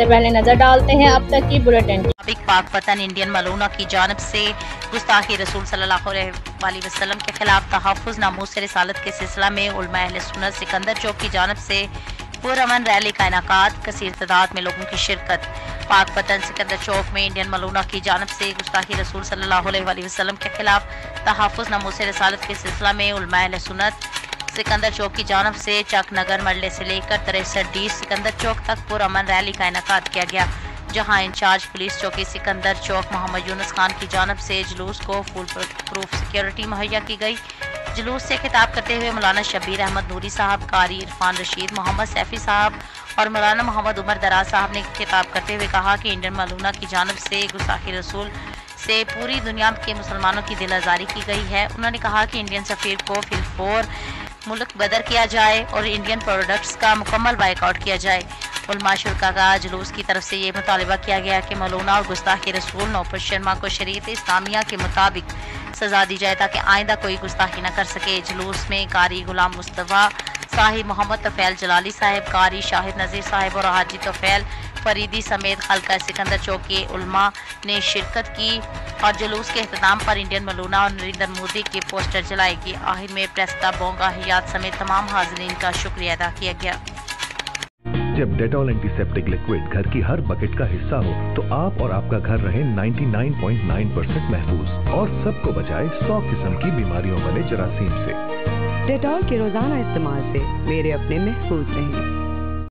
से पहले नजर डालते हैं अब तक की बुलेटिन की। पाक वतन इंडियन मलूना की जानब से गुस्ताखी रसूल सल्लल्लाहु अलैहि वसल्लम के खिलाफ तहफ़्फ़ुज़ नामूस रिसालत के सिलसिला में उलमा अहले सुन्नत सिकंदर चौक की जानब से पुरअमन रैली का इनेकाद, कसीर तादाद में लोगों की शिरकत। पाक वतन सिकंदर चौक में इंडियन मलूना की जानब से गुस्ताखी रसूल सल्लल्लाहु अलैहि वसल्लम के खिलाफ तहफ़्फ़ुज़ नामूस रिसालत के सिलसिला में उलमा अहले सुन्नत सिकंदर चौक की जानब से चक नगर मरले से लेकर 63D सिकंदर चौक तक पुरअमन रैली का इनेकाद किया गया, जहां इंचार्ज पुलिस चौकी सिकंदर चौक मोहम्मद यूनुस खान की जानब से जुलूस को फुल प्रूफ सिक्योरिटी मुहैया की गई। जुलूस से खिताब करते हुए मौलाना शब्बीर अहमद नूरी साहब, कारी इरफान रशीद, मोहम्मद सैफी साहब और मौलाना मोहम्मद उमर दराज साहब ने खिताब करते हुए कहा कि इंडियन मलूना की जानब से गुस्ताखी रसूल से पूरी दुनिया के मुसलमानों की दिल आज़ारी की गई है। उन्होंने कहा कि इंडियन सफ़ीर को फिलफोर मुल्क बदर किया जाए और इंडियन प्रोडक्ट्स का मुकम्मल बाइकआउट किया जाए। उलमा शुरा का जुलूस की तरफ से ये मुतालबा किया गया कि मलूना और गुस्ताखी रसूल नौफर शर्मा को शरीयत इस्लामिया के मुताबिक सजा दी जाए ताकि आइंदा कोई गुस्ताखी न कर सके। जुलूस में कारी गुलाम मुस्तफ़ा साहिब, मोहम्मद तफ़ैल जलाली साहिब, कारी शाहिद नज़ीर साहिब और हाजी तफ़ैल फरीदी समेत खलका सिकंदर चौक के उलमा ने शिरकत की और जुलूस के अख्ताम पर इंडियन मलूना और नरेंद्र मोदी के पोस्टर जलाए गए। आखिर में प्रेस्ता बोंगा हयात समेत तमाम हाज़रीन का शुक्रिया अदा किया गया। जब डेटॉल एंटीसेप्टिक लिक्विड घर की हर बकेट का हिस्सा हो तो आप और आपका घर रहे 99.9% महफूज और सबको बचाए 100 किस्म की बीमारियों वाले जरासीम से। डेटॉल के रोजाना इस्तेमाल से मेरे अपने महफूज रहें।